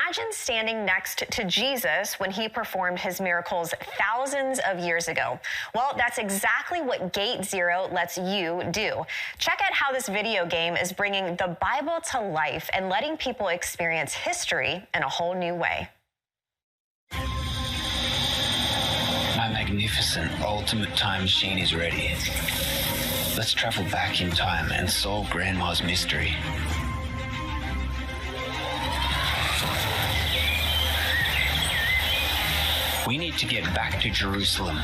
Imagine standing next to Jesus when he performed his miracles thousands of years ago. Well, that's exactly what Gate Zero lets you do. Check out how this video game is bringing the Bible to life and letting people experience history in a whole new way. My magnificent ultimate time machine is ready. Let's travel back in time and solve Grandma's mystery. We need to get back to Jerusalem,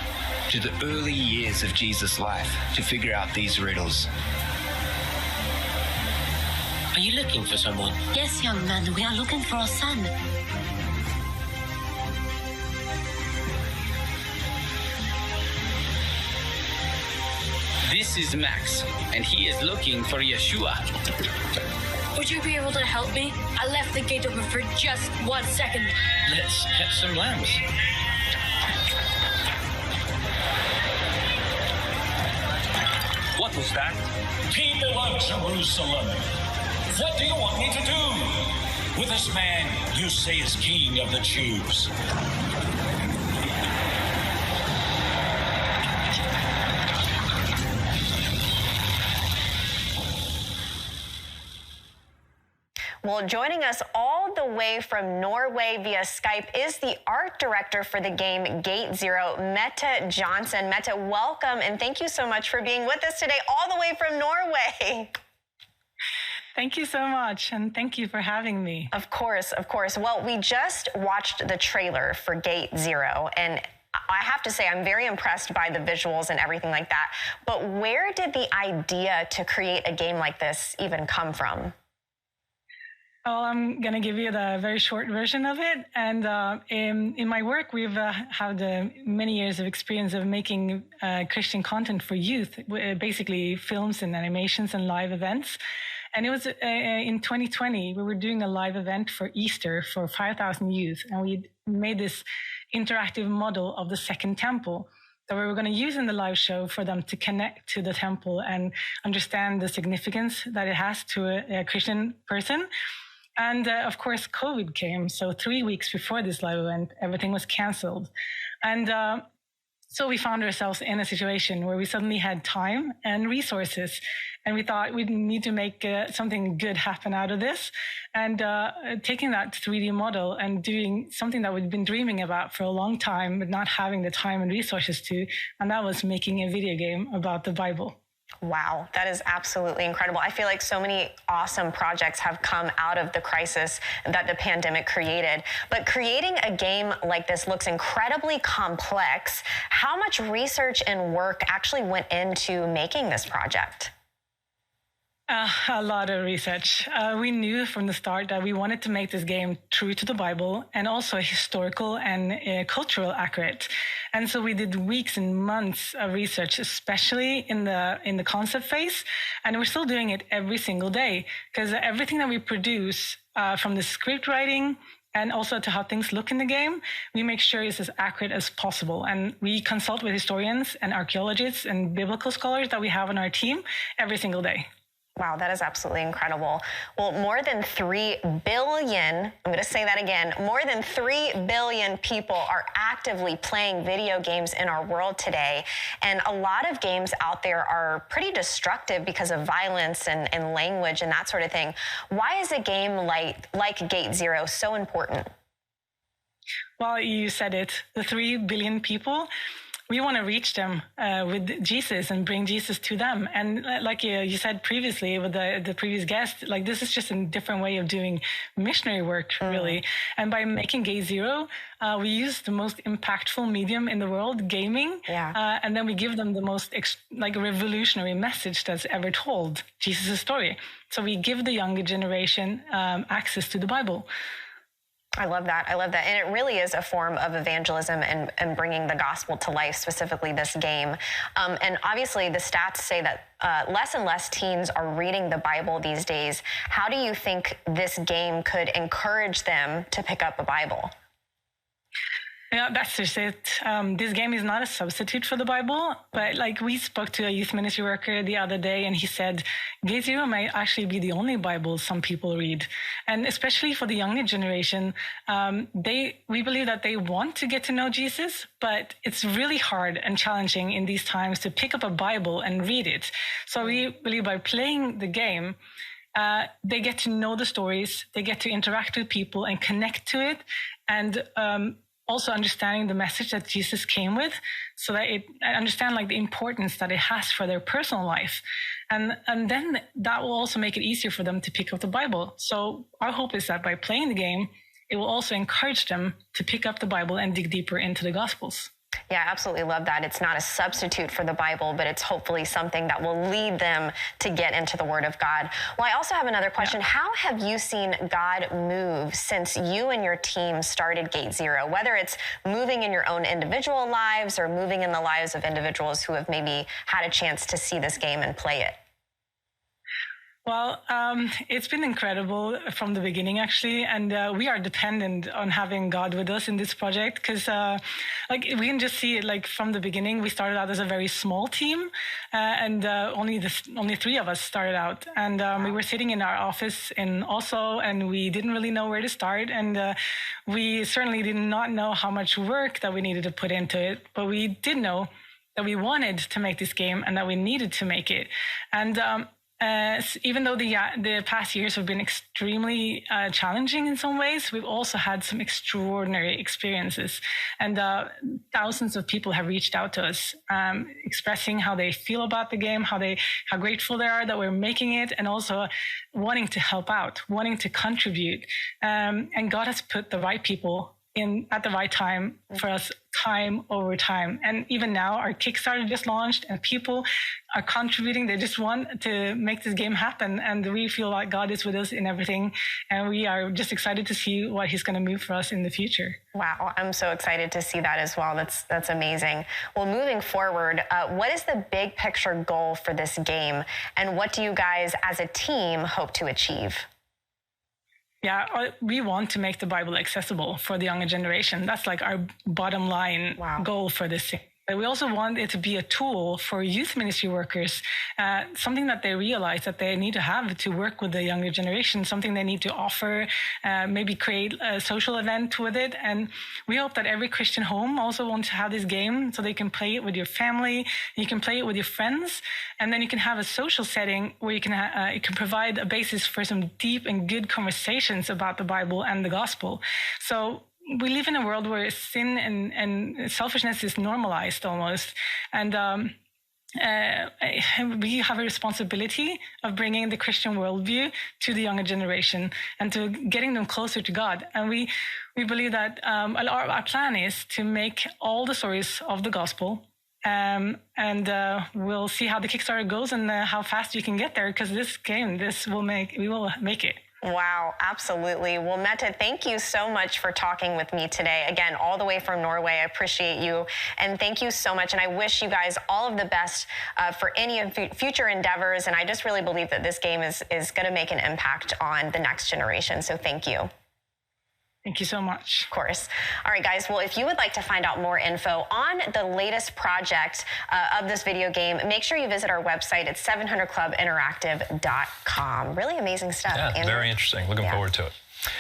to the early years of Jesus' life, to figure out these riddles. Are you looking for someone? Yes, young man, we are looking for a son. This is Max, and he is looking for Yeshua. Would you be able to help me? I left the gate open for just 1 second. Let's catch some lambs. What was that? People of Jerusalem, what do you want me to do with this man you say is king of the Jews? Well, joining us all the way from Norway via Skype is the art director for the game Gate Zero, Mette Johnson. Mette, welcome, and thank you so much for being with us today, all the way from Norway. Thank you so much, and thank you for having me. Of course, of course. Well, we just watched the trailer for Gate Zero, and I have to say I'm very impressed by the visuals and everything like that. But where did the idea to create a game like this even come from? Well, I'm going to give you the very short version of it. And in my work, we've had many years of experience of making Christian content for youth, basically films and animations and live events. And it was in 2020, we were doing a live event for Easter for 5,000 youth. And we made this interactive model of the second temple that we were going to use in the live show for them to connect to the temple and understand the significance that it has to a Christian person. And of course, COVID came. So 3 weeks before this live event, everything was canceled. And so we found ourselves in a situation where we suddenly had time and resources. And we thought we'd need to make something good happen out of this. And taking that 3D model and doing something that we'd been dreaming about for a long time, but not having the time and resources to. And that was making a video game about the Bible. Wow, that is absolutely incredible. I feel like so many awesome projects have come out of the crisis that the pandemic created. But creating a game like this looks incredibly complex. How much research and work actually went into making this project? A lot of research. We knew from the start that we wanted to make this game true to the Bible and also historical and cultural accurate. And so we did weeks and months of research, especially in the concept phase. And we're still doing it every single day because everything that we produce from the script writing and also to how things look in the game, we make sure it's as accurate as possible. And we consult with historians and archaeologists and biblical scholars that we have on our team every single day. Wow, that is absolutely incredible. Well, more than 3 billion, I'm going to say that again, more than 3 billion people are actively playing video games in our world today. And a lot of games out there are pretty destructive because of violence and language and that sort of thing. Why is a game like Gate Zero so important? Well, you said it, the 3 billion people. We want to reach them with Jesus and bring Jesus to them. And like you said previously with the previous guest, like this is just a different way of doing missionary work, really. And by making Gate Zero, we use the most impactful medium in the world, gaming. Yeah. And then we give them the most revolutionary message that's ever told, Jesus' story. So we give the younger generation access to the Bible. I love that. I love that. And it really is a form of evangelism and bringing the gospel to life, specifically this game. And obviously, the stats say that less and less teens are reading the Bible these days. How do you think this game could encourage them to pick up a Bible? Yeah, that's just it. This game is not a substitute for the Bible, but like we spoke to a youth ministry worker the other day, and he said, Gate Zero might actually be the only Bible some people read. And especially for the younger generation, we believe that they want to get to know Jesus, but it's really hard and challenging in these times to pick up a Bible and read it. So we believe by playing the game, they get to know the stories, they get to interact with people and connect to it, and also understanding the message that Jesus came with, so that it understand like the importance that it has for their personal life. And then that will also make it easier for them to pick up the Bible. So our hope is that by playing the game, it will also encourage them to pick up the Bible and dig deeper into the Gospels. Yeah, I absolutely love that. It's not a substitute for the Bible, but it's hopefully something that will lead them to get into the Word of God. Well, I also have another question. Yeah. How have you seen God move since you and your team started Gate Zero, whether it's moving in your own individual lives or moving in the lives of individuals who have maybe had a chance to see this game and play it? Well, it's been incredible from the beginning, actually, and we are dependent on having God with us in this project because, like, we can just see it. Like from the beginning, we started out as a very small team, and only 3 of us started out, and we were sitting in our office in Oslo, and we didn't really know where to start, and we certainly did not know how much work that we needed to put into it, but we did know that we wanted to make this game and that we needed to make it, and even though the past years have been extremely challenging in some ways, we've also had some extraordinary experiences. And thousands of people have reached out to us, expressing how they feel about the game, how grateful they are that we're making it, and also wanting to help out, wanting to contribute. And God has put the right people in at the right time for us, time over time. And even now, our Kickstarter just launched and people are contributing. They just want to make this game happen. And we feel like God is with us in everything. And we are just excited to see what he's going to move for us in the future. Wow, I'm so excited to see that as well. That's amazing. Well, moving forward, what is the big picture goal for this game? And what do you guys as a team hope to achieve? Yeah, we want to make the Bible accessible for the younger generation. That's like our bottom line goal for this thing. But we also want it to be a tool for youth ministry workers, something that they realize that they need to have to work with the younger generation, something they need to offer, maybe create a social event with it. And we hope that every Christian home also wants to have this game so they can play it with your family, you can play it with your friends, and then you can have a social setting where you can it can provide a basis for some deep and good conversations about the Bible and the gospel. So we live in a world where sin and selfishness is normalized almost. And we have a responsibility of bringing the Christian worldview to the younger generation and to getting them closer to God. And we believe that our plan is to make all the stories of the gospel. And we'll see how the Kickstarter goes and how fast you can get there, because we will make it. Wow, absolutely. Well, Mette, thank you so much for talking with me today. Again, all the way from Norway. I appreciate you. And thank you so much. And I wish you guys all of the best for any future endeavors. And I just really believe that this game is going to make an impact on the next generation. So thank you. Thank you so much. Of course. All right, guys. Well, if you would like to find out more info on the latest project of this video game, make sure you visit our website at 700clubinteractive.com. Really amazing stuff. Yeah, very interesting. Looking forward to it.